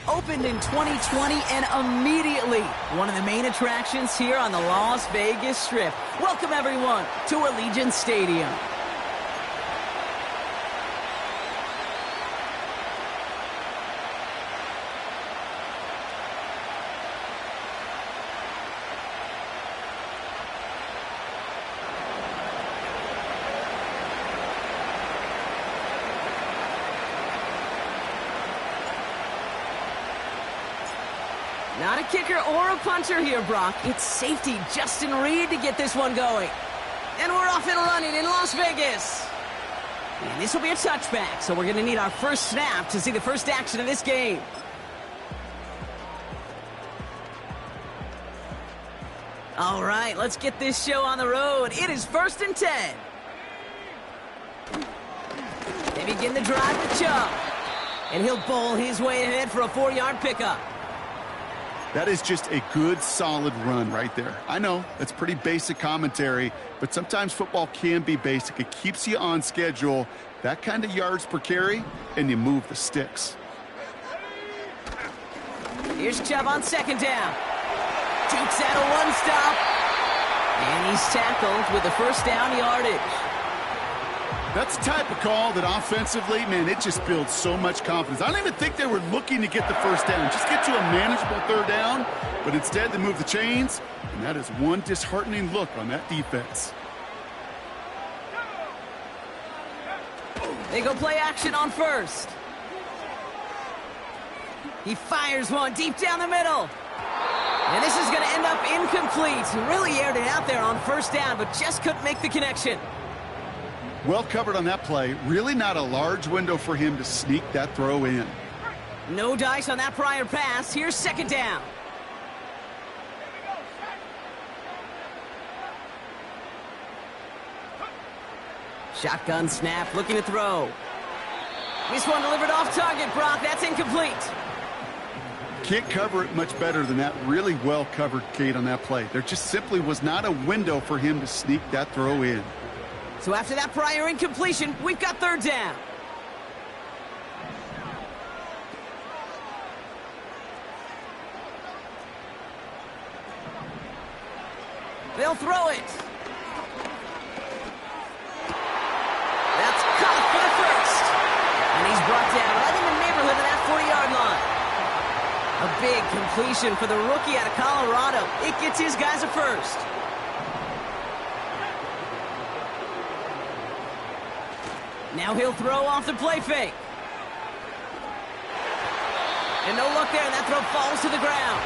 opened in 2020 and immediately one of the main attractions here on the Las Vegas Strip. Welcome, everyone, to Allegiant Stadium. Not a kicker or a punter here, Brock. It's safety Justin Reed to get this one going. And we're off and running in Las Vegas. And this will be a touchback, so we're going to need our first snap to see the first action of this game. All right, let's get this show on the road. It is 1st and 10. They begin the drive with Chubb. And he'll bowl his way ahead for a 4-yard pickup. That is just a good, solid run right there. I know, that's pretty basic commentary, but sometimes football can be basic. It keeps you on schedule, that kind of yards per carry, and you move the sticks. Here's Chubb on 2nd down. Takes out a one-stop. And he's tackled with the first down yardage. That's the type of call that offensively, man, it just builds so much confidence. I don't even think they were looking to get the first down. Just get to a manageable 3rd down, but instead they move the chains, and that is one disheartening look on that defense. They go play action on 1st. He fires one deep down the middle. And this is going to end up incomplete. He really aired it out there on 1st down, but just couldn't make the connection. Well covered on that play. Really not a large window for him to sneak that throw in. No dice on that prior pass. Here's 2nd down. Shotgun snap, looking to throw. This one delivered off target, Brock. That's incomplete. Can't cover it much better than that. Really well covered, Kate, on that play. There just simply was not a window for him to sneak that throw in. So after that prior incompletion, we've got 3rd down. They'll throw it. That's caught for the first. And he's brought down right in the neighborhood of that 40-yard line. A big completion for the rookie out of Colorado. It gets his guys a first. Now he'll throw off the play fake. And no luck there, and that throw falls to the ground.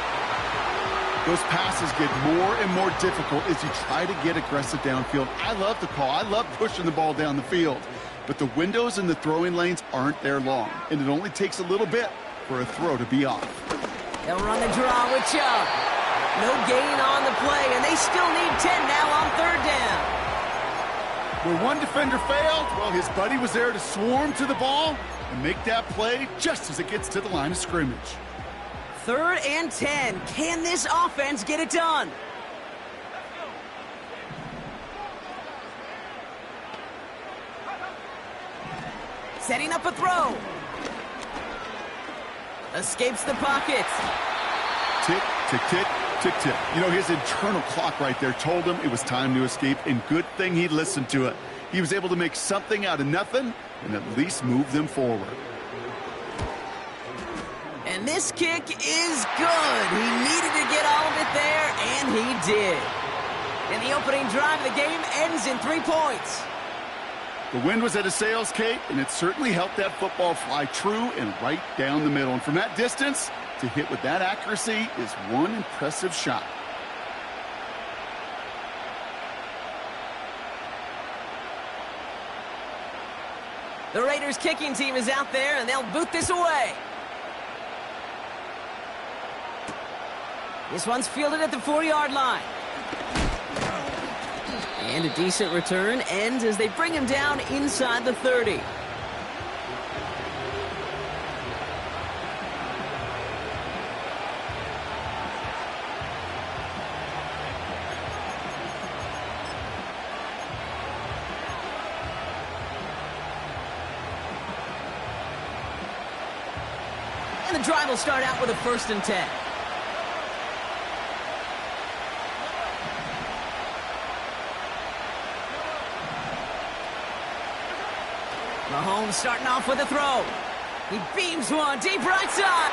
Those passes get more and more difficult as you try to get aggressive downfield. I love the call. I love pushing the ball down the field. But the windows in the throwing lanes aren't there long, and it only takes a little bit for a throw to be off. They'll run the draw with Chubb. No gain on the play, and they still need 10 now on 3rd down. Where one defender failed, well, his buddy was there to swarm to the ball and make that play just as it gets to the line of scrimmage. 3rd and 10. Can this offense get it done? Setting up a throw. Escapes the pocket. Tick, tick, tick, tick, tick. You know, his internal clock right there told him it was time to escape, and good thing he listened to it. He was able to make something out of nothing and at least move them forward. And this kick is good. He needed to get all of it there, and he did. And the opening drive of the game ends in 3 points. The wind was at his sails, Kate, and it certainly helped that football fly true and right down the middle. And from that distance, to hit with that accuracy is one impressive shot. The Raiders kicking team is out there, and they'll boot this away. This one's fielded at the 40-yard line. And a decent return ends as they bring him down inside the 30. And the drive will start out with a 1st and 10. Mahomes starting off with a throw. He beams one deep right side.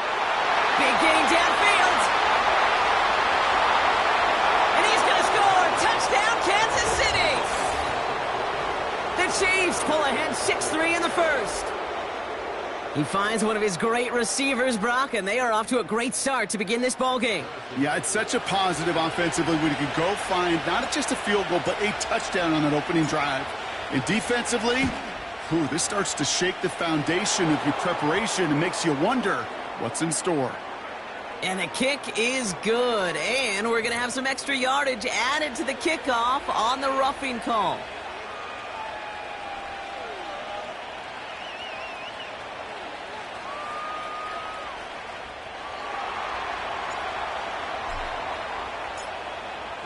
Big gain downfield. And he's going to score. Touchdown, Kansas City. The Chiefs pull ahead 6-3 in the 1st. He finds one of his great receivers, Brock, and they are off to a great start to begin this ballgame. Yeah, it's such a positive offensively when you can go find not just a field goal, but a touchdown on that opening drive. And defensively, this starts to shake the foundation of your preparation and makes you wonder what's in store. And the kick is good, and we're going to have some extra yardage added to the kickoff on the roughing call.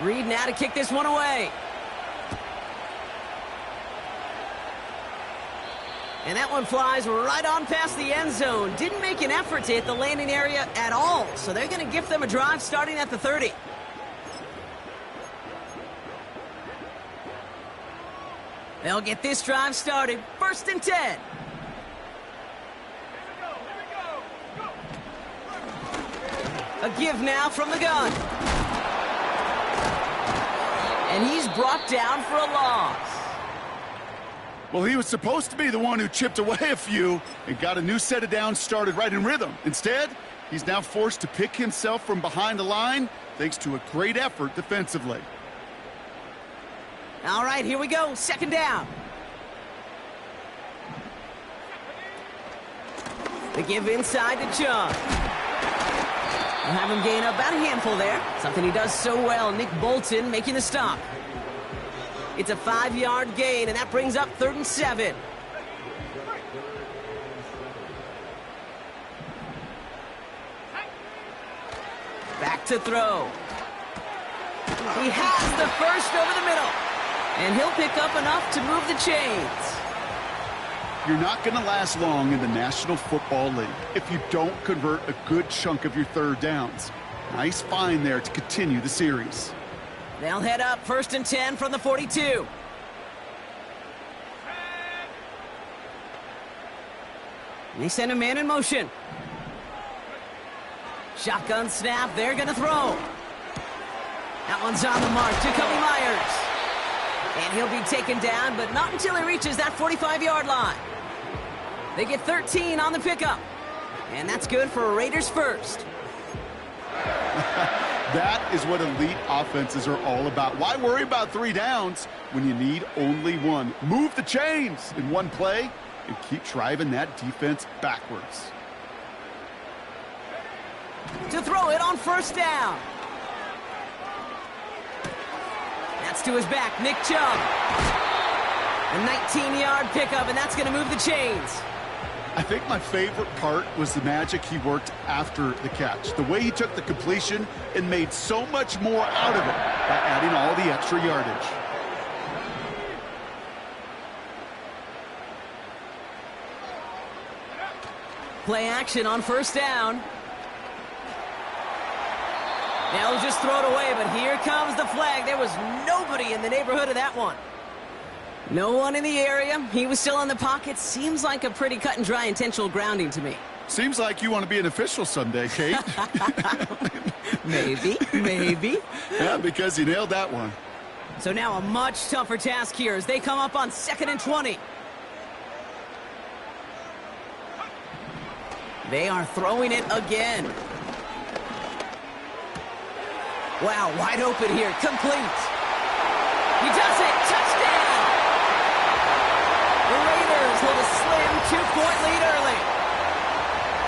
Reed now to kick this one away. And that one flies right on past the end zone. Didn't make an effort to hit the landing area at all. So they're going to gift them a drive starting at the 30. They'll get this drive started. 1st and 10. A give now from the gun. And he's brought down for a loss. Well, he was supposed to be the one who chipped away a few and got a new set of downs started right in rhythm. Instead, he's now forced to pick himself from behind the line thanks to a great effort defensively. All right, here we go. 2nd down. They give inside to Chubb. We'll have him gain up about a handful there. Something he does so well. Nick Bolton making the stop. It's a 5-yard gain, and that brings up 3rd and 7. Back to throw. He has the first over the middle. And he'll pick up enough to move the chains. You're not going to last long in the National Football League if you don't convert a good chunk of your 3rd downs. Nice find there to continue the series. They'll head up 1st and 10 from the 42. And they send a man in motion. Shotgun snap, they're going to throw. That one's on the mark, Jacoby Myers. And he'll be taken down, but not until he reaches that 45-yard line. They get 13 on the pickup. And that's good for a Raiders first. That is what elite offenses are all about. Why worry about 3 downs when you need only one? Move the chains in one play and keep driving that defense backwards. To throw it on 1st down. That's to his back, Nick Chubb. A 19-yard pickup, and that's going to move the chains. I think my favorite part was the magic he worked after the catch. The way he took the completion and made so much more out of it by adding all the extra yardage. Play action on 1st down. They'll just throw it away, but here comes the flag. There was nobody in the neighborhood of that one. No one in the area. He was still in the pocket. Seems like a pretty cut and dry intentional grounding to me. Seems like you want to be an official someday, Kate. Maybe. Yeah, because you nailed that one. So now a much tougher task here as they come up on 2nd and 20. They are throwing it again. Wow, wide open here. Complete. He does it. Touchdown. The Raiders hold a slim 2-point lead early.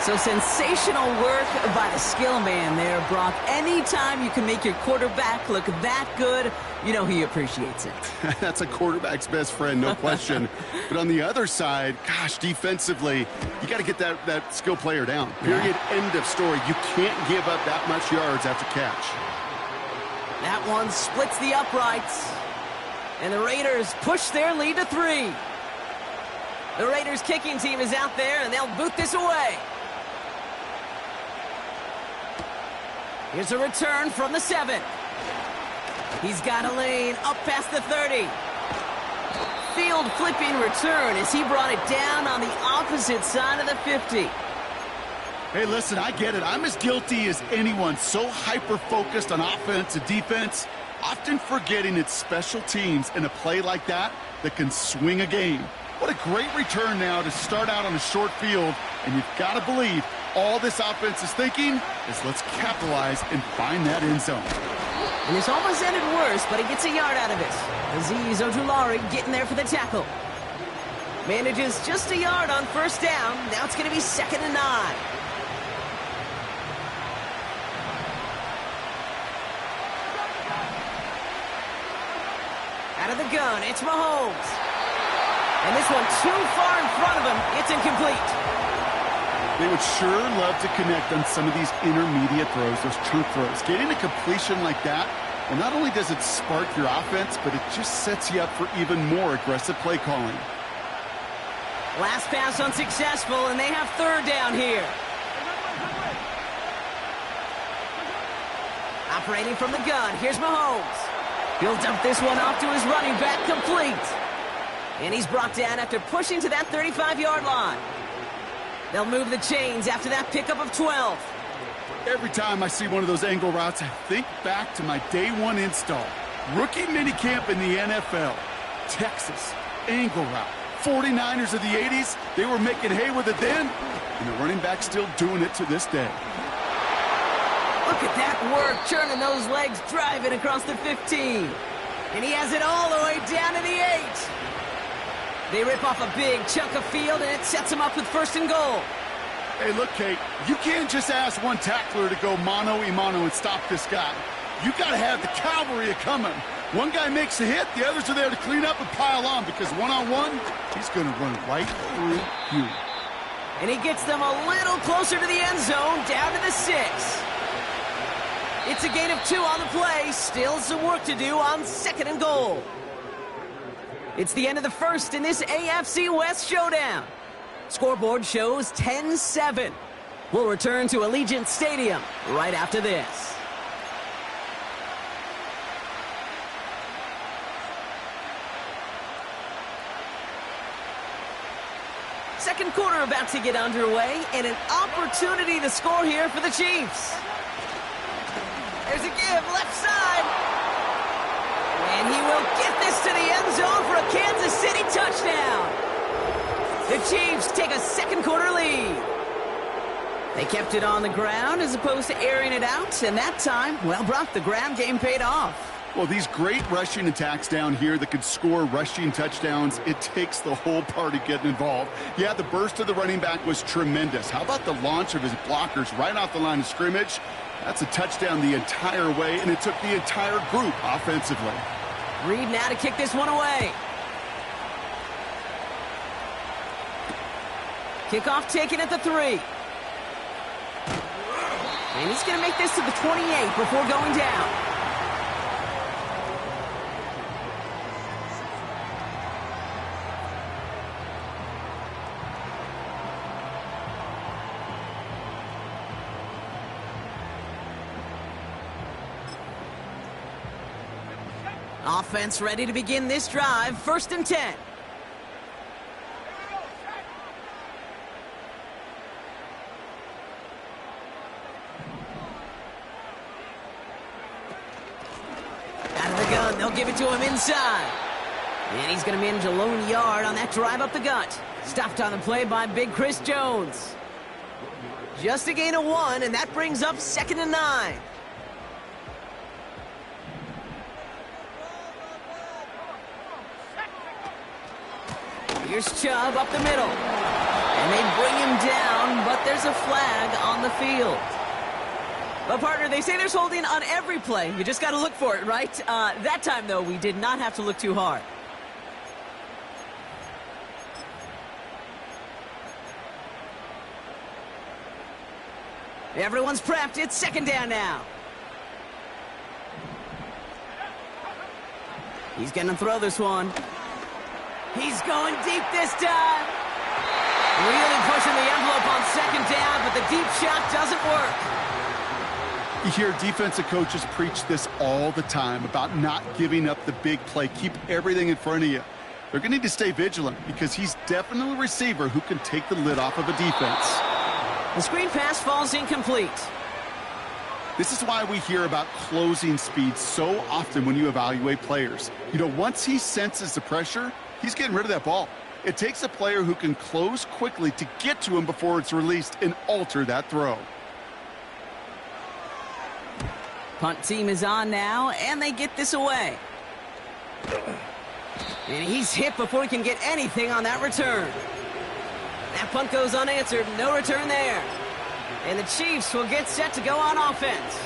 So sensational work by the skill man there, Brock. Anytime you can make your quarterback look that good, you know he appreciates it. That's a quarterback's best friend, no question. But on the other side, gosh, defensively, you got to get that skill player down. Period, end of story. You can't give up that much yards after catch. That one splits the uprights. And the Raiders push their lead to 3. The Raiders kicking team is out there, and they'll boot this away. Here's a return from the 7. He's got a lane up past the 30. Field flipping return as he brought it down on the opposite side of the 50. Hey, listen, I get it. I'm as guilty as anyone. So hyper-focused on offense and defense, often forgetting it's special teams in a play like that can swing a game. What a great return now to start out on a short field, and you've got to believe all this offense is thinking is let's capitalize and find that end zone. And this almost ended worse, but he gets a yard out of it. Azeez Ojulari getting there for the tackle. Manages just a yard on first down. Now it's going to be 2nd and 9. Out of the gun, it's Mahomes. And this one too far in front of him. It's incomplete. They would sure love to connect on some of these intermediate throws, those chunk throws. Getting a completion like that, well, not only does it spark your offense, but it just sets you up for even more aggressive play calling. Last pass unsuccessful, and they have 3rd down here. Operating from the gun, here's Mahomes. He'll dump this one off to his running back, complete. And he's brought down after pushing to that 35-yard line. They'll move the chains after that pickup of 12. Every time I see one of those angle routes, I think back to my day 1 install. Rookie minicamp in the NFL. Texas, angle route. 49ers of the 80s, they were making hay with it then, and the running back's still doing it to this day. Look at that work, churning those legs, driving across the 15. And he has it all the way down to the 8. They rip off a big chunk of field, and it sets them up with 1st and goal. Hey, look, Kate, you can't just ask one tackler to go mano-a-mano and stop this guy. You got to have the cavalry coming. One guy makes a hit, the others are there to clean up and pile on, because one-on-one, he's going to run right through you. And he gets them a little closer to the end zone, down to the 6. It's a gain of 2 on the play. Still some work to do on 2nd and goal. It's the end of the 1st in this AFC West showdown. Scoreboard shows 10-7. We'll return to Allegiant Stadium right after this. Second quarter about to get underway, and an opportunity to score here for the Chiefs. There's a give, left side. And he will get this to the end zone for a Kansas City touchdown. The Chiefs take a second quarter lead. They kept it on the ground as opposed to airing it out, and that time, well, Brock, the ground game paid off. Well, these great rushing attacks down here that could score rushing touchdowns, it takes the whole party getting involved. Yeah, the burst of the running back was tremendous. How about the launch of his blockers right off the line of scrimmage? That's a touchdown the entire way, and it took the entire group offensively. Reed now to kick this one away. Kickoff taken at the 3. And he's going to make this to the 28 before going down. Offense ready to begin this drive. 1st and 10. Out of the gun, they'll give it to him inside. And he's going to manage a lone yard on that drive up the gut. Stopped on the play by big Chris Jones. Just a gain of 1, and that brings up 2nd and 9. Here's Chubb up the middle. And they bring him down, but there's a flag on the field. Well, partner, they say there's holding on every play. You just got to look for it, right? That time, though, we did not have to look too hard. Everyone's prepped. It's 2nd down now. He's going to throw this one. He's going deep this time. Really pushing the envelope on 2nd down, but the deep shot doesn't work. You hear defensive coaches preach this all the time about not giving up the big play. Keep everything in front of you. They're going to need to stay vigilant because he's definitely a receiver who can take the lid off of a defense. The screen pass falls incomplete. This is why we hear about closing speed so often when you evaluate players. You know, once he senses the pressure, he's getting rid of that ball. It takes a player who can close quickly to get to him before it's released and alter that throw. Punt team is on now, and they get this away. And he's hit before he can get anything on that return. That punt goes unanswered. No return there. And the Chiefs will get set to go on offense.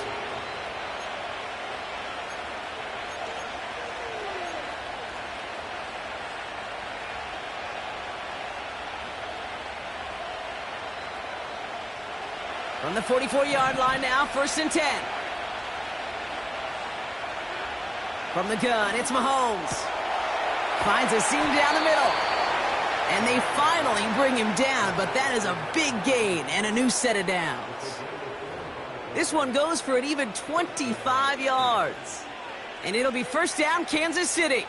From the 44-yard line now, 1st and 10. From the gun, it's Mahomes. Finds a seam down the middle. And they finally bring him down, but that is a big gain and a new set of downs. This one goes for an even 25 yards. And it'll be 1st down, Kansas City.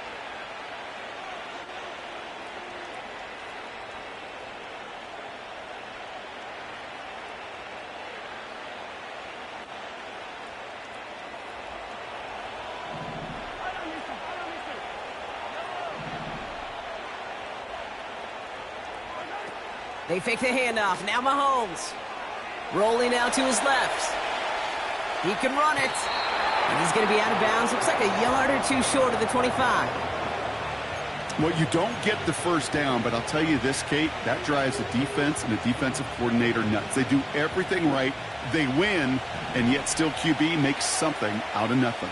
They fake the handoff. Now Mahomes. Rolling out to his left. He can run it. And he's going to be out of bounds. Looks like a yard or two short of the 25. Well, you don't get the 1st down, but I'll tell you this, Kate, that drives the defense and the defensive coordinator nuts. They do everything right. They win, and yet still QB makes something out of nothing.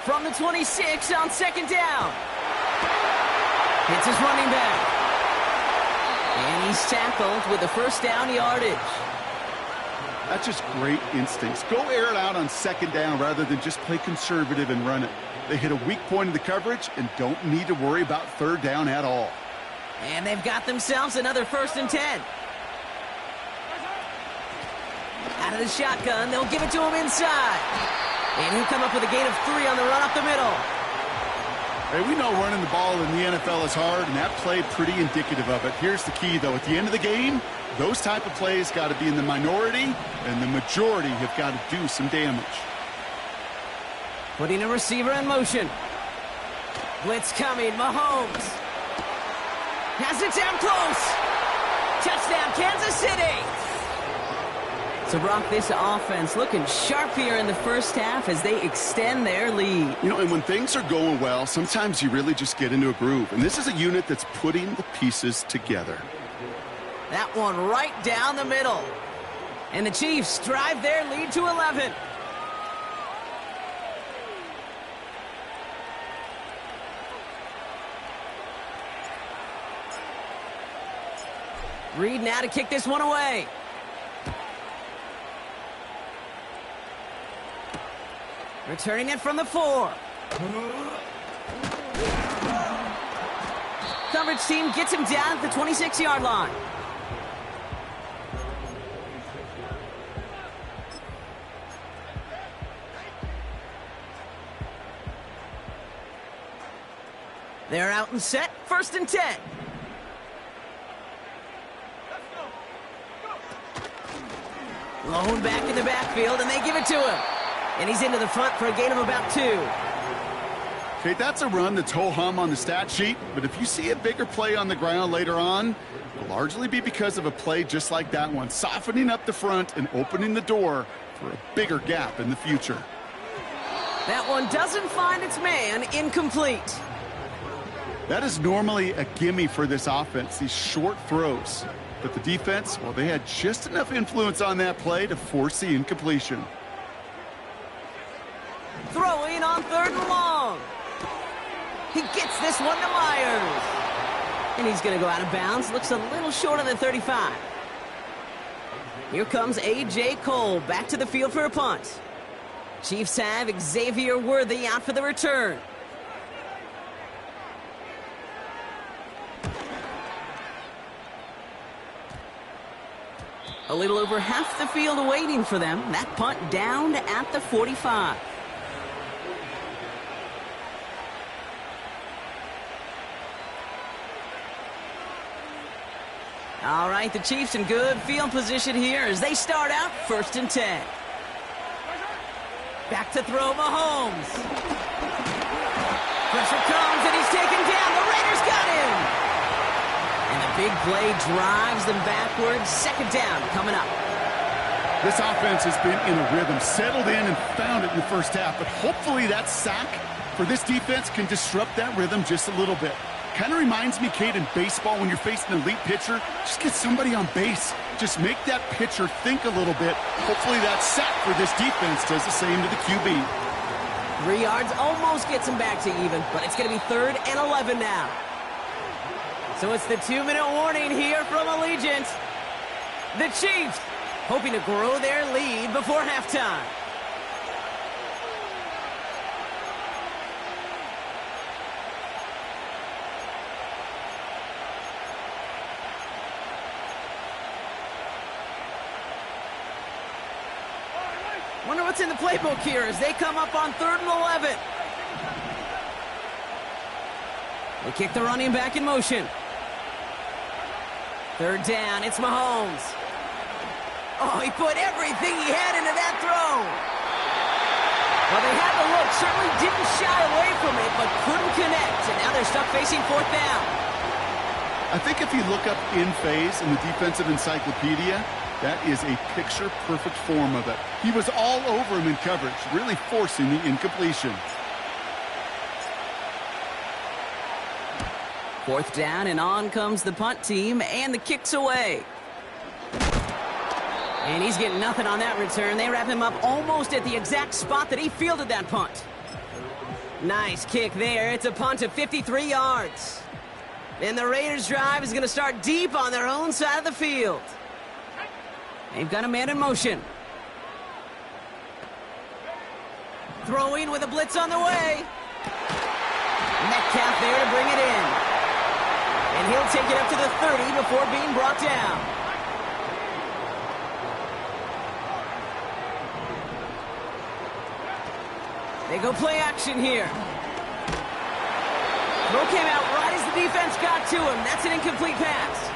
From the 26 on 2nd down. Hits his running back. And he's tackled with the 1st down yardage. That's just great instincts. Go air it out on 2nd down rather than just play conservative and run it. They hit a weak point in the coverage and don't need to worry about 3rd down at all. And they've got themselves another 1st and 10. Out of the shotgun, they'll give it to him inside. And he'll come up with a gain of 3 on the run up the middle. Hey, we know running the ball in the NFL is hard, and that play pretty indicative of it. Here's the key, though. At the end of the game, those type of plays got to be in the minority, and the majority have got to do some damage. Putting a receiver in motion. Blitz coming. Mahomes has it down close. Touchdown, Kansas City. So, Brock, this offense looking sharp here in the 1st half as they extend their lead. You know, and when things are going well, sometimes you really just get into a groove. And this is a unit that's putting the pieces together. That one right down the middle. And the Chiefs drive their lead to 11. Reed now to kick this one away. Returning it from the 4. Coverage team gets him down at the 26-yard line. They're out and set. 1st and 10. Lone back in the backfield, and they give it to him. And he's into the front for a gain of about 2. Okay, that's a run that's ho-hum on the stat sheet, but if you see a bigger play on the ground later on, it'll largely be because of a play just like that one, softening up the front and opening the door for a bigger gap in the future. That one doesn't find its man. Incomplete. That is normally a gimme for this offense, these short throws. But the defense, well, they had just enough influence on that play to force the incompletion. Throwing on 3rd and long. He gets this one to Myers. And he's going to go out of bounds. Looks a little short of the 35. Here comes A.J. Cole back to the field for a punt. Chiefs have Xavier Worthy out for the return. A little over half the field waiting for them. That punt down at the 45. All right, the Chiefs in good field position here as they start out 1st and 10. Back to throw Mahomes. Pressure comes and he's taken down. The Raiders got him. And the big play drives them backwards. 2nd down coming up. This offense has been in a rhythm, settled in and found it in the first half. But hopefully that sack for this defense can disrupt that rhythm just a little bit. Kind of reminds me, Kate, in baseball when you're facing an elite pitcher, just get somebody on base. Just make that pitcher think a little bit. Hopefully that sack for this defense does the same to the QB. 3 yards almost gets him back to even, but it's going to be 3rd and 11 now. So it's the 2-minute warning here from Allegiant. The Chiefs hoping to grow their lead before halftime. Wonder what's in the playbook here as they come up on 3rd and 11. They kick the running back in motion. 3rd down, it's Mahomes. Oh, he put everything he had into that throw. Well, they had the look, certainly didn't shy away from it, but couldn't connect. And now they're stuck facing 4th down. I think if you look up in phase in the defensive encyclopedia, that is a picture-perfect form of it. He was all over him in coverage, really forcing the incompletion. 4th down, and on comes the punt team, and the kick's away. And he's getting nothing on that return. They wrap him up almost at the exact spot that he fielded that punt. Nice kick there. It's a punt of 53 yards. And the Raiders' drive is going to start deep on their own side of the field. They've got a man in motion. Throwing with a blitz on the way. Metcalf there to bring it in. And he'll take it up to the 30 before being brought down. They go play action here. Throw came out right as the defense got to him. That's an incomplete pass.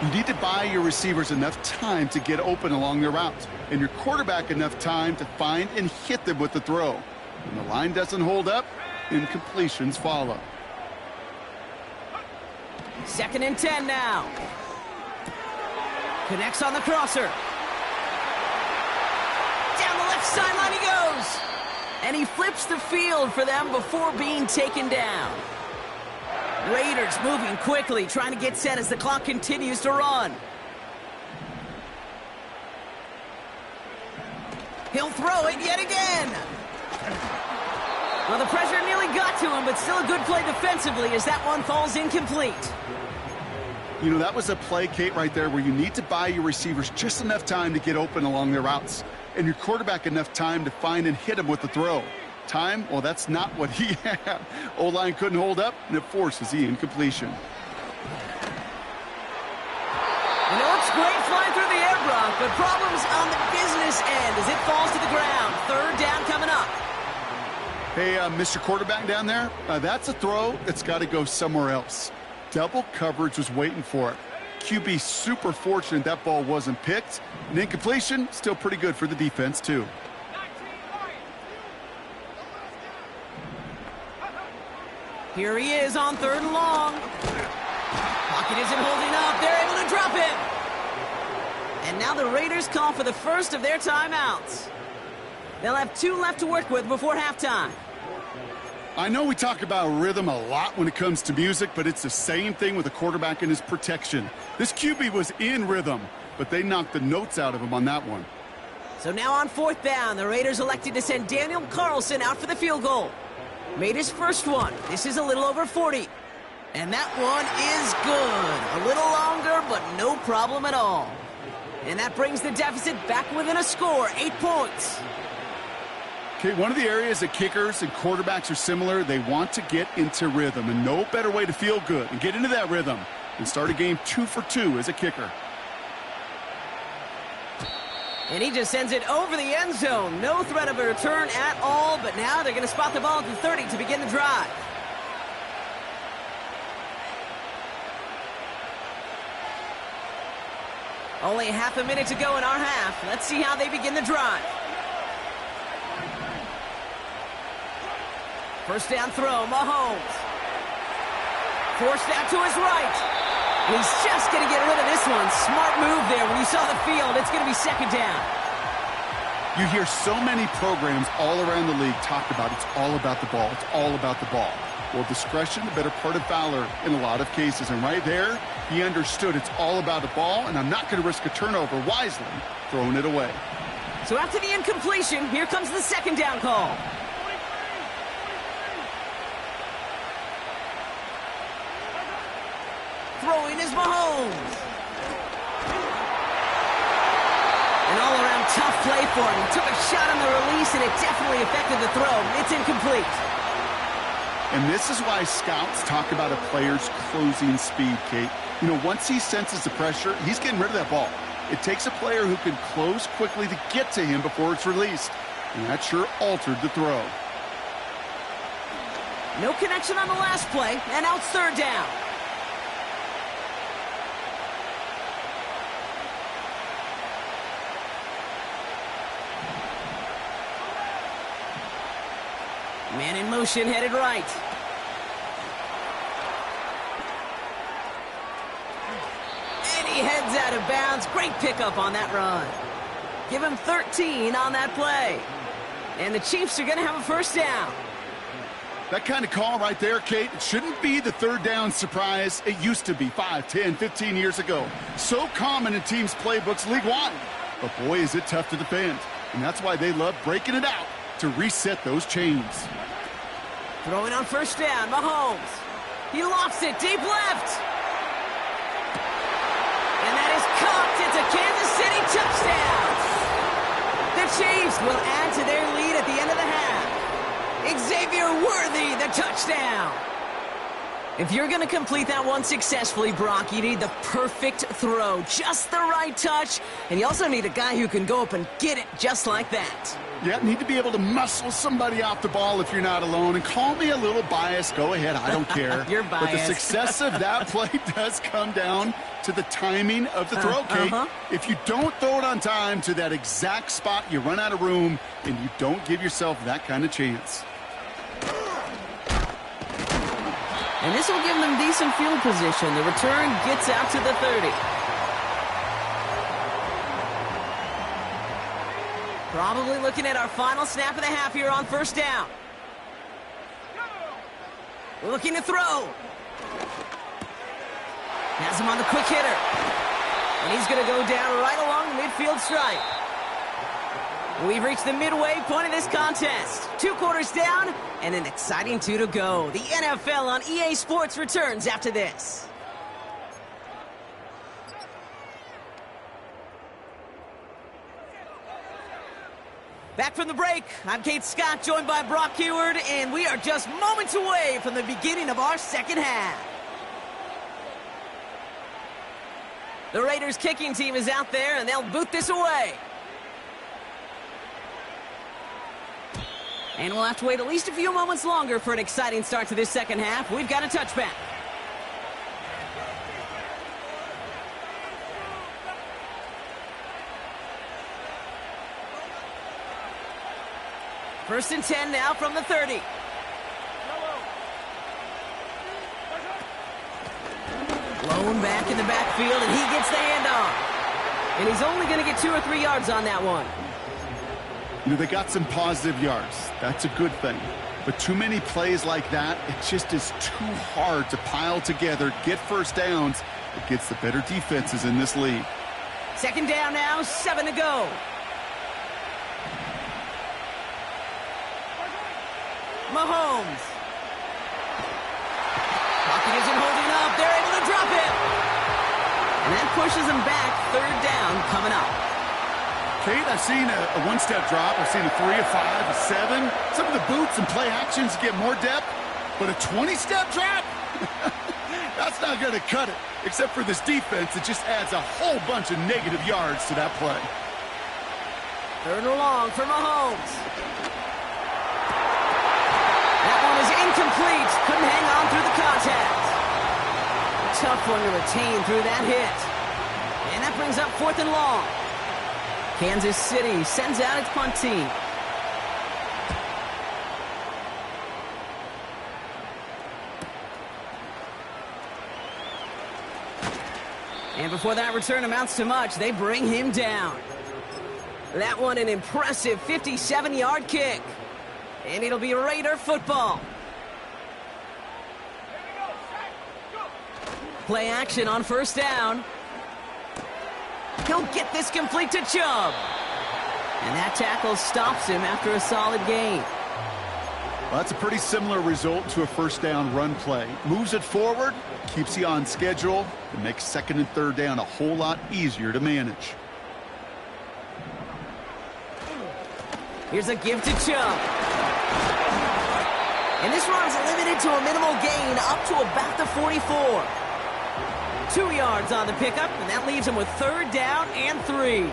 You need to buy your receivers enough time to get open along their route, and your quarterback enough time to find and hit them with the throw. When the line doesn't hold up, incompletions follow. 2nd and 10 now. Connects on the crosser. Down the left sideline he goes. And he flips the field for them before being taken down. Raiders moving quickly, trying to get set as the clock continues to run. He'll throw it yet again. Well, the pressure nearly got to him, but still a good play defensively as that one falls incomplete. You know, that was a play, Kate, right there where you need to buy your receivers just enough time to get open along their routes, and your quarterback enough time to find and hit him with the throw. Time, well, that's not what he had. O-line couldn't hold up, and it forces the incompletion. You know, it's great flying through the air, Brock, but problems on the business end as it falls to the ground. 3rd down coming up. Hey, Mr. Quarterback down there, that's a throw that's got to go somewhere else. Double coverage was waiting for it. QB super fortunate that ball wasn't picked. An incompletion, still pretty good for the defense, too. Here he is on 3rd and long. Pocket isn't holding up. They're able to drop him. And now the Raiders call for the first of their timeouts. They'll have 2 left to work with before halftime. I know we talk about rhythm a lot when it comes to music, but it's the same thing with a quarterback and his protection. This QB was in rhythm, but they knocked the notes out of him on that one. So now on 4th down, the Raiders elected to send Daniel Carlson out for the field goal. Made his first one. This is a little over 40. And that one is good. A little longer, but no problem at all. And that brings the deficit back within a score, 8 points. Okay, one of the areas that kickers and quarterbacks are similar, they want to get into rhythm, and no better way to feel good and get into that rhythm than start a game 2 for 2 as a kicker. And he just sends it over the end zone. No threat of a return at all, but now they're going to spot the ball at the 30 to begin the drive. Only half a minute to go in our half. Let's see how they begin the drive. First down throw, Mahomes. Forced out to his right. And he's just going to get rid of this one. Smart move there. When you saw the field, it's going to be second down. You hear so many programs all around the league talk about it's all about the ball. It's all about the ball. Well, discretion, the better part of valor in a lot of cases. And right there, he understood it's all about the ball, and I'm not going to risk a turnover wisely, throwing it away. So after the incompletion, here comes the second down call. Throwing is Mahomes. An all-around tough play for him. He took a shot on the release, and it definitely affected the throw. It's incomplete. And this is why scouts talk about a player's closing speed, Kate. You know, once he senses the pressure, he's getting rid of that ball. It takes a player who can close quickly to get to him before it's released. And that sure altered the throw. No connection on the last play, and now it's third down. Man in motion, headed right. And he heads out of bounds. Great pickup on that run. Give him 13 on that play. And the Chiefs are going to have a first down. That kind of call right there, Kate, it shouldn't be the third down surprise. It used to be 5, 10, 15 years ago. So common in teams' playbooks league-wide. But boy, is it tough to defend. And that's why they love breaking it out to reset those chains. Throwing on first down, Mahomes. He lofts it deep left. And that is caught. It's a Kansas City touchdown. The Chiefs will add to their lead at the end of the half. Xavier Worthy, the touchdown. If you're going to complete that one successfully, Brock, you need the perfect throw, just the right touch, and you also need a guy who can go up and get it just like that. Yeah, need to be able to muscle somebody off the ball if you're not alone. And call me a little biased. Go ahead. I don't care. You're biased. But the success of that play does come down to the timing of the throw, Kate. If you don't throw it on time to that exact spot, you run out of room, and you don't give yourself that kind of chance. And this will give them decent field position. The return gets out to the 30. Probably looking at our final snap of the half here on first down. Looking to throw. Has him on the quick hitter. And he's going to go down right along the midfield stripe. We've reached the midway point of this contest. 2 quarters down and an exciting 2 to go. The NFL on EA Sports returns after this. Back from the break, I'm Kate Scott, joined by Brock Huard, and we are just moments away from the beginning of our second half. The Raiders kicking team is out there, and they'll boot this away. And we'll have to wait at least a few moments longer for an exciting start to this second half. We've got a touchback. First and 10 now from the 30. Blown back in the backfield, and he gets the handoff. And he's only going to get 2 or 3 yards on that one. You know, they got some positive yards. That's a good thing. But too many plays like that, it just is too hard to pile together, get first downs against the better defenses in this league. Second down now, 7 to go. Mahomes. Pocket isn't holding up. They're able to drop it. And that pushes them back. Third down coming up. Kate, I've seen a one-step drop. I've seen a 3, a 5, a 7. Some of the boots and play actions get more depth. But a 20-step drop? That's not going to cut it. Except for this defense, it just adds a whole bunch of negative yards to that play. Third and long for Mahomes. That one is incomplete. Couldn't hang on through the contact. Tough one to retain through that hit. And that brings up 4th and long. Kansas City sends out its punt team. And before that return amounts to much, they bring him down. That one an impressive 57-yard kick. And it'll be Raider football. Play action on 1st down. He'll get this complete to Chubb. And that tackle stops him after a solid gain. Well, that's a pretty similar result to a 1st down run play. Moves it forward, keeps you on schedule, and makes 2nd and 3rd down a whole lot easier to manage. Here's a give to Chubb. And this run's limited to a minimal gain up to about the 44. 2 yards on the pickup, and that leaves him with 3rd down and 3.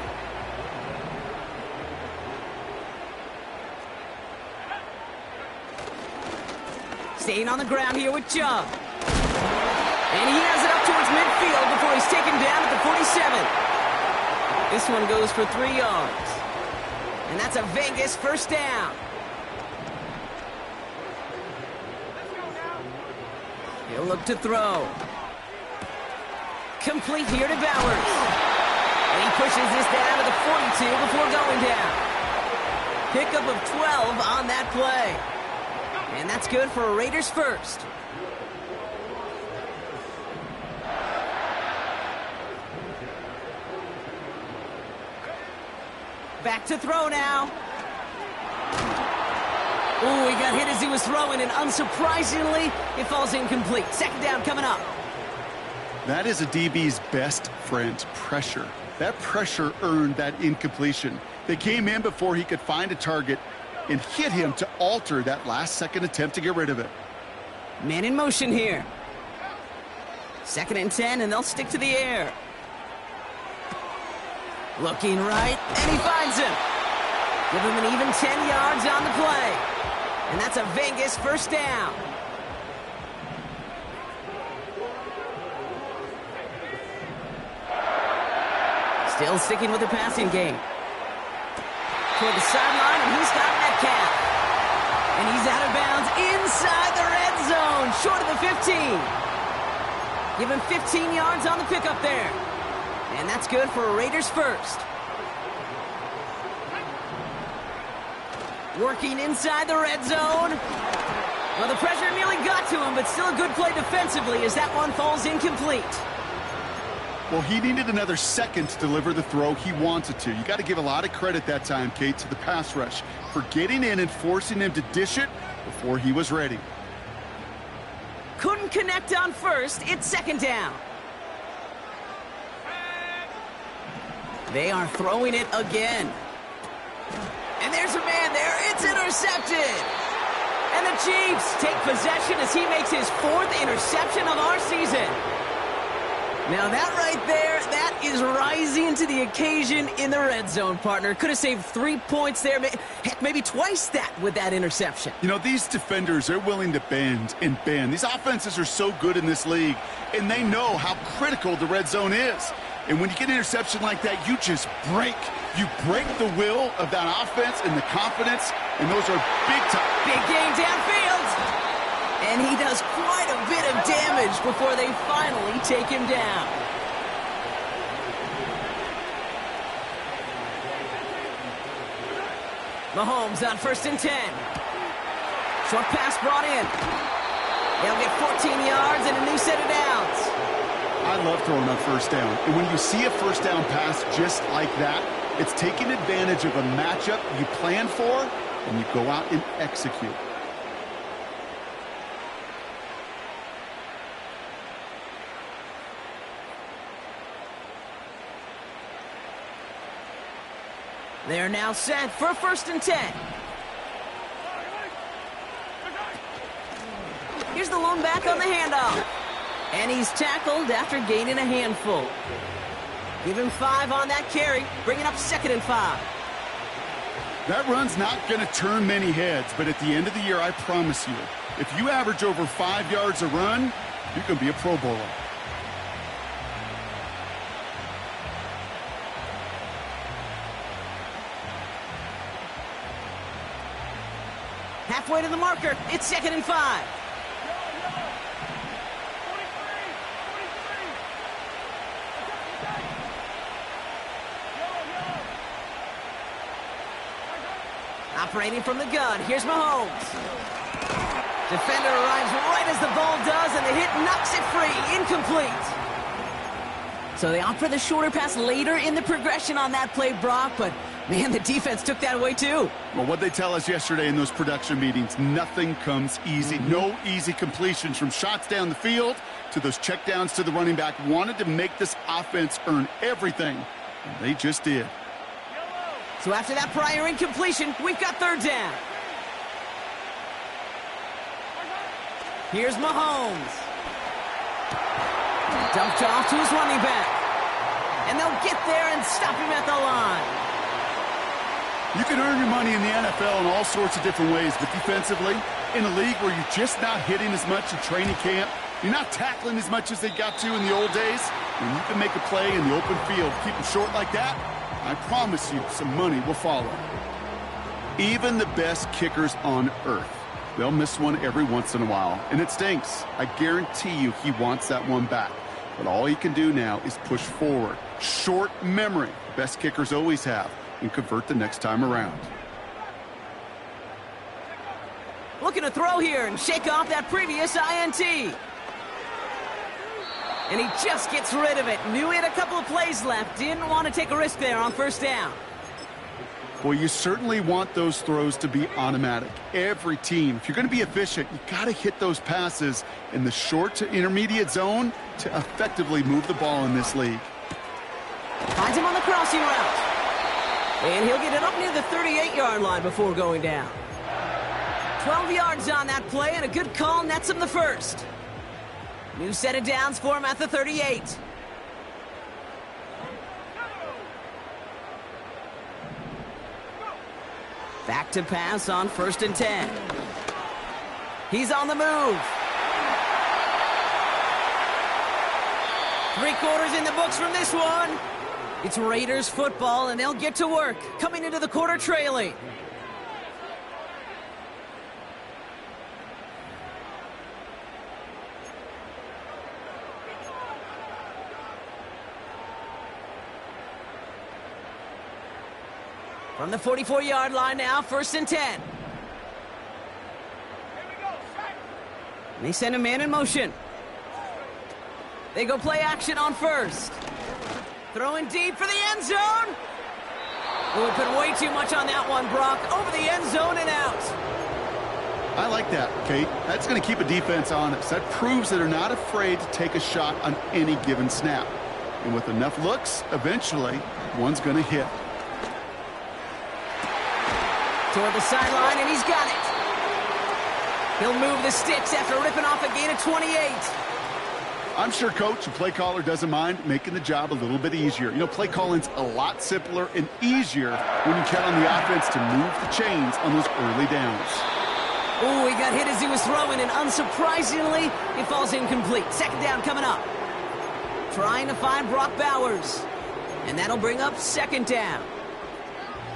Staying on the ground here with Chubb. And he has it up towards midfield before he's taken down at the 47. This one goes for 3 yards. And that's a Vegas 1st down. He'll look to throw. Complete here to Bowers. And he pushes this down to the 42 before going down. Pickup of 12 on that play. And that's good for a Raiders 1st. Back to throw now. Ooh, he got hit as he was throwing, and unsurprisingly, it falls incomplete. 2nd down coming up. That is a DB's best friend, pressure. That pressure earned that incompletion. They came in before he could find a target and hit him to alter that last-second attempt to get rid of it. Man in motion here. 2nd and 10, and they'll stick to the air. Looking right, and he finds him. Give him an even 10 yards on the play. And that's a Vegas 1st down. Still sticking with the passing game. Toward the sideline, and he's got Metcalf. And he's out of bounds inside the red zone, short of the 15. Give him 15 yards on the pickup there. And that's good for a Raiders 1st. Working inside the red zone. Well, the pressure nearly got to him, but still a good play defensively as that one falls incomplete. Well, he needed another second to deliver the throw he wanted to. You got to give a lot of credit that time, Kate, to the pass rush for getting in and forcing him to dish it before he was ready. Couldn't connect on 1st. It's 2nd down. They are throwing it again. And there's a man there. It's intercepted. And the Chiefs take possession as he makes his 4th interception of our season. Now that right there, that is rising to the occasion in the red zone, partner. Could have saved 3 points there. Heck, maybe twice that with that interception. You know, these defenders are willing to bend and bend. These offenses are so good in this league, and they know how critical the red zone is. And when you get an interception like that, you just break. You break the will of that offense and the confidence, and those are big time. Big gain downfield. And he does quite a bit of damage before they finally take him down. Mahomes on 1st and 10. Short pass brought in. They'll get 14 yards and a new set of downs. I love throwing on 1st down. And when you see a 1st down pass just like that, it's taking advantage of a matchup you plan for, and you go out and execute. They're now set for 1st and 10. Here's the lone back on the handoff. And he's tackled after gaining a handful. Give him 5 on that carry. Bring it up 2nd and 5. That run's not going to turn many heads, but at the end of the year, I promise you, if you average over 5 yards a run, you're going to be a Pro Bowler. Halfway to the marker. It's 2nd and 5. Operating from the gun, here's Mahomes. Defender arrives right as the ball does, and the hit knocks it free. Incomplete. So they opt for the shorter pass later in the progression on that play, Brock, but man, the defense took that away too. Well, what they tell us yesterday in those production meetings, nothing comes easy. No easy completions, from shots down the field to those checkdowns to the running back. Wanted to make this offense earn everything, and they just did. So after that prior incompletion, we've got 3rd down. Here's Mahomes. Dumped off to his running back. And they'll get there and stop him at the line. You can earn your money in the NFL in all sorts of different ways, but defensively, in a league where you're just not hitting as much in training camp, you're not tackling as much as they got to in the old days, when you can make a play in the open field, keep them short like that, I promise you some money will follow. Even the best kickers on earth, they'll miss one every once in a while, and it stinks. I guarantee you he wants that one back. But all he can do now is push forward. Short memory, best kickers always have, and convert the next time around. Looking to throw here and shake off that previous INT. And he just gets rid of it. Knew he had a couple of plays left. Didn't want to take a risk there on 1st down. Well, you certainly want those throws to be automatic. Every team, if you're going to be efficient, you got to hit those passes in the short to intermediate zone to effectively move the ball in this league. Finds him on the crossing route. And he'll get it up near the 38-yard line before going down. 12 yards on that play, and a good call nets him the 1st. New set of downs for him at the 38. Back to pass on 1st and 10. He's on the move. 3 quarters in the books from this one. It's Raiders football, and they'll get to work, coming into the quarter trailing. From the 44-yard line now, 1st and 10. And they send a man in motion. They go play action on 1st. Throwing deep for the end zone. Oh, we put way too much on that one, Brock. Over the end zone and out. I like that, Kate. That's going to keep a defense honest. That proves that they're not afraid to take a shot on any given snap. And with enough looks, eventually, one's going to hit. Toward the sideline, and he's got it. He'll move the sticks after ripping off a gain of 28. I'm sure coach and play caller doesn't mind making the job a little bit easier. You know, play calling's a lot simpler and easier when you count on the offense to move the chains on those early downs. Oh, he got hit as he was throwing, and unsurprisingly, it falls incomplete. 2nd down coming up. Trying to find Brock Bowers, and that'll bring up 2nd down.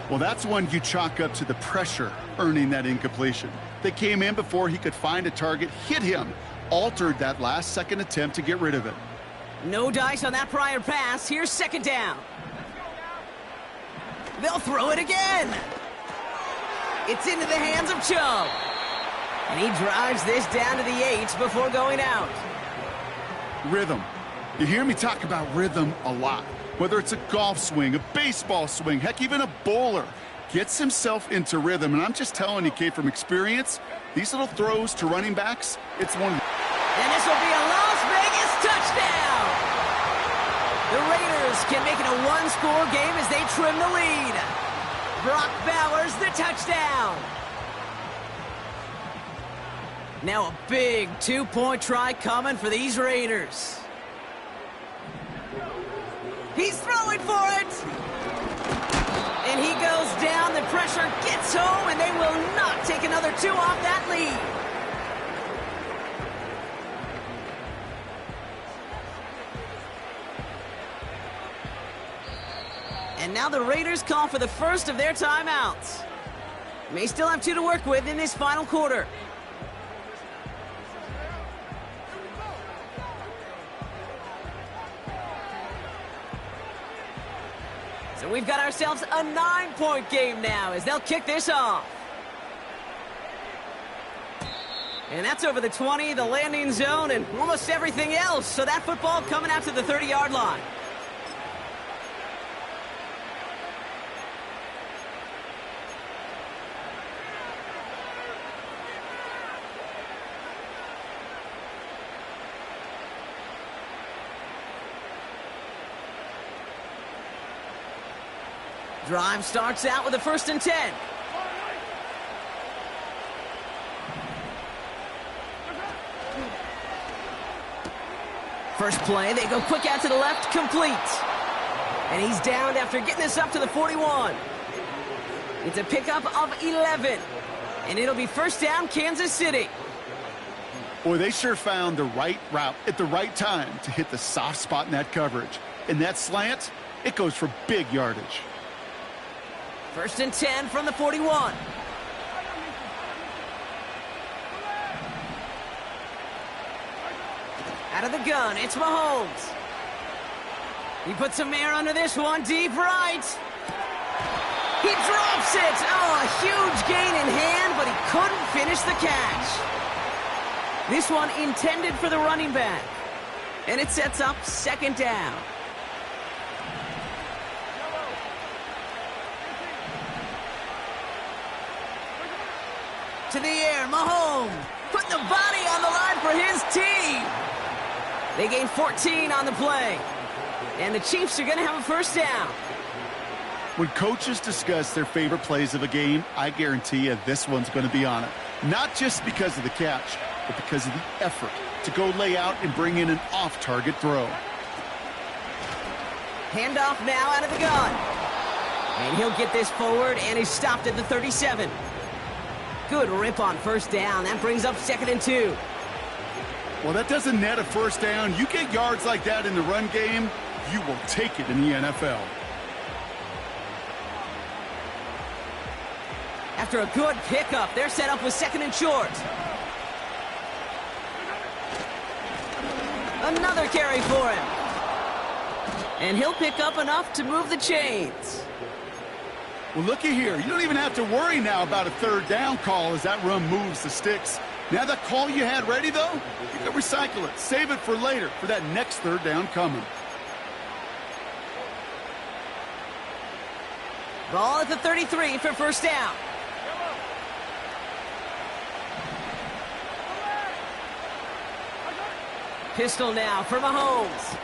Well, that's one you chalk up to the pressure earning that incompletion. They came in before he could find a target, hit him, altered that last-second attempt to get rid of it. No dice on that prior pass. Here's 2nd down. They'll throw it again. It's into the hands of Chubb. And he drives this down to the 8 before going out. Rhythm. You hear me talk about rhythm a lot. Whether it's a golf swing, a baseball swing, heck, even a bowler gets himself into rhythm. And I'm just telling you, Kate, from experience, these little throws to running backs, it's one. And this will be a Las Vegas touchdown. The Raiders can make it a one-score game as they trim the lead. Brock Bowers, the touchdown. Now a big 2-point try coming for these Raiders. He's throwing for it. And he goes down. The pressure pressure, gets home, and they will not take another 2 off that lead. And now the Raiders call for the first of their timeouts. May still have 2 to work with in this final quarter. So we've got ourselves a 9-point game now as they'll kick this off. And that's over the 20, the landing zone, and almost everything else. So that football coming out to the 30-yard line. Drive starts out with a 1st and 10. First play, they go quick out to the left, complete. And he's downed after getting this up to the 41. It's a pickup of 11. And it'll be 1st down, Kansas City. Boy, they sure found the right route at the right time to hit the soft spot in that coverage. And that slant, it goes for big yardage. 1st and 10 from the 41. Out of the gun, it's Mahomes. He puts some air under this one, deep right. He drops it. Oh, a huge gain in hand, but he couldn't finish the catch. This one intended for the running back. And it sets up 2nd down. To the air, Mahomes putting the body on the line for his team. They gain 14 on the play. And the Chiefs are going to have a 1st down. When coaches discuss their favorite plays of a game, I guarantee you this one's going to be on it. Not just because of the catch, but because of the effort to go lay out and bring in an off-target throw. Handoff now out of the gun. And he'll get this forward, and he's stopped at the 37. Good rip on 1st down. That brings up 2nd and 2. Well, that doesn't net a 1st down. You get yards like that in the run game, you will take it in the NFL. After a good pickup, they're set up with 2nd and short. Another carry for him. And he'll pick up enough to move the chains. Well, looky here. You don't even have to worry now about a 3rd down call as that run moves the sticks. Now that call you had ready, though, you can recycle it. Save it for later for that next 3rd down coming. Ball at the 33 for 1st down. Pistol now for Mahomes.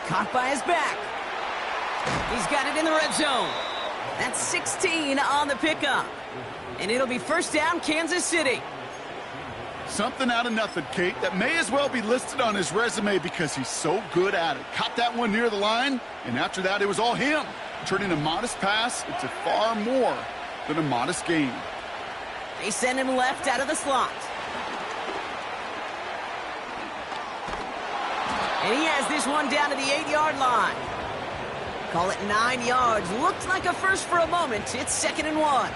Caught by his back. He's got it in the red zone. That's 16 on the pickup. And it'll be 1st down, Kansas City. Something out of nothing, Kate, that may as well be listed on his resume because he's so good at it. Caught that one near the line, and after that, it was all him. Turning a modest pass into far more than a modest gain. They send him left out of the slot. And he has this one down to the 8-yard line. Call it 9 yards. Looked like a first for a moment. It's 2nd and 1.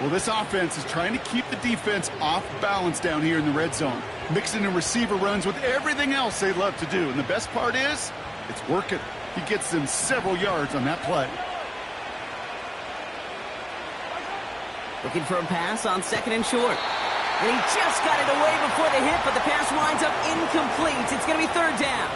Well, this offense is trying to keep the defense off balance down here in the red zone, mixing in receiver runs with everything else they love to do. And the best part is, it's working. He gets them several yards on that play. Looking for a pass on 2nd and short. And he just got it away before the hit, but the pass winds up incomplete. It's going to be 3rd down.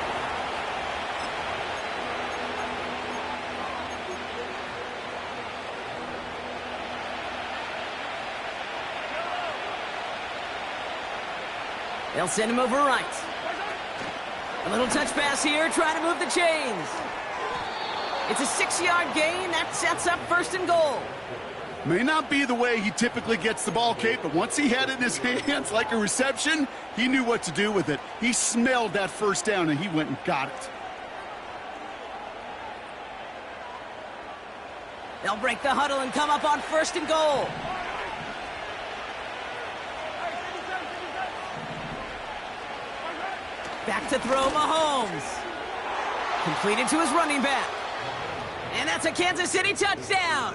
They'll send him over right. A little touch pass here, trying to move the chains. It's a 6-yard gain. That sets up 1st and goal. May not be the way he typically gets the ball, Kate, but once he had it in his hands like a reception, he knew what to do with it. He smelled that 1st down, and he went and got it. They'll break the huddle and come up on 1st and goal. Back to throw, Mahomes. Completed to his running back. And that's a Kansas City touchdown.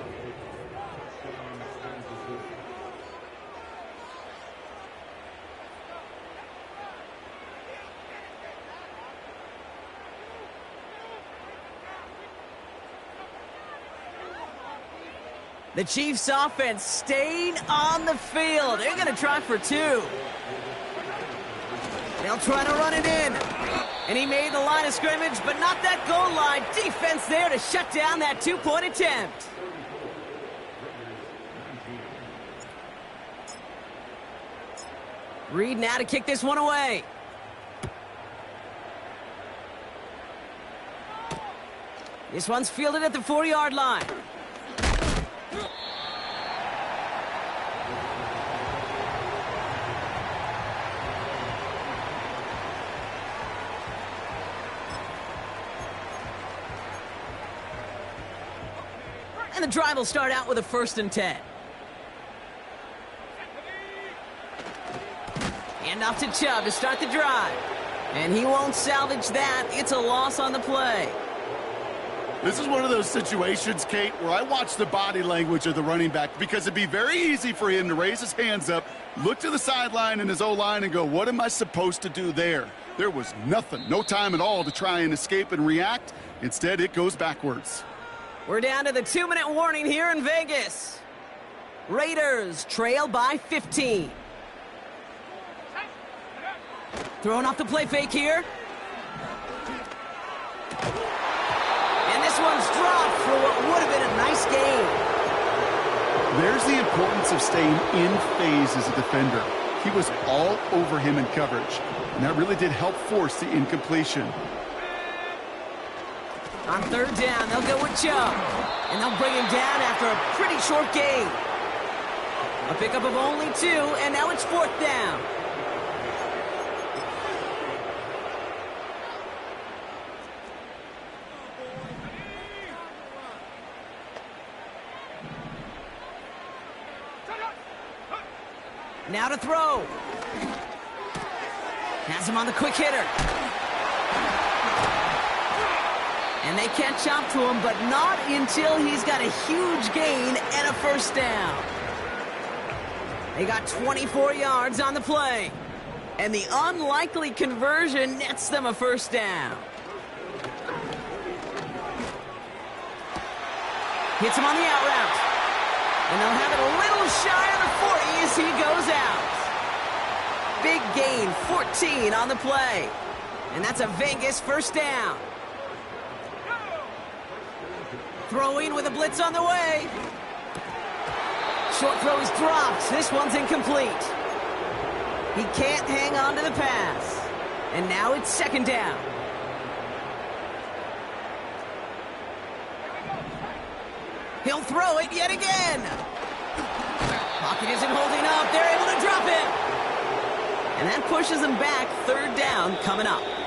The Chiefs offense staying on the field. They're going to try for 2. They'll try to run it in. And he made the line of scrimmage, but not that goal line. Defense there to shut down that 2-point attempt. Reed now to kick this one away. This one's fielded at the 4-yard line. And the drive will start out with a 1st and 10. Hand off to Chubb to start the drive. And he won't salvage that. It's a loss on the play. This is one of those situations, Kate, where I watch the body language of the running back because it'd be very easy for him to raise his hands up, look to the sideline in his O-line and go, what am I supposed to do there? There was nothing, no time at all to try and escape and react. Instead, it goes backwards. We're down to the 2-minute warning here in Vegas. Raiders trail by 15. Throwing off the play fake here. And this one's dropped for what would have been a nice gain. There's the importance of staying in phase as a defender. He was all over him in coverage, and that really did help force the incompletion. On 3rd down, they'll go with Chubb. And they'll bring him down after a pretty short gain. A pickup of only 2, and now it's 4th down. Now to throw. Has him on the quick hitter. And they catch up to him, but not until he's got a huge gain and a 1st down. They got 24 yards on the play. And the unlikely conversion nets them a 1st down. Hits him on the out route. And they'll have it a little shy of the 40 as he goes out. Big gain, 14 on the play. And that's a Vegas 1st down. Throwing with a blitz on the way. Short throw is dropped. This one's incomplete. He can't hang on to the pass. And now it's 2nd down. He'll throw it yet again. Pocket isn't holding up. They're able to drop it. And that pushes them back. 3rd down coming up.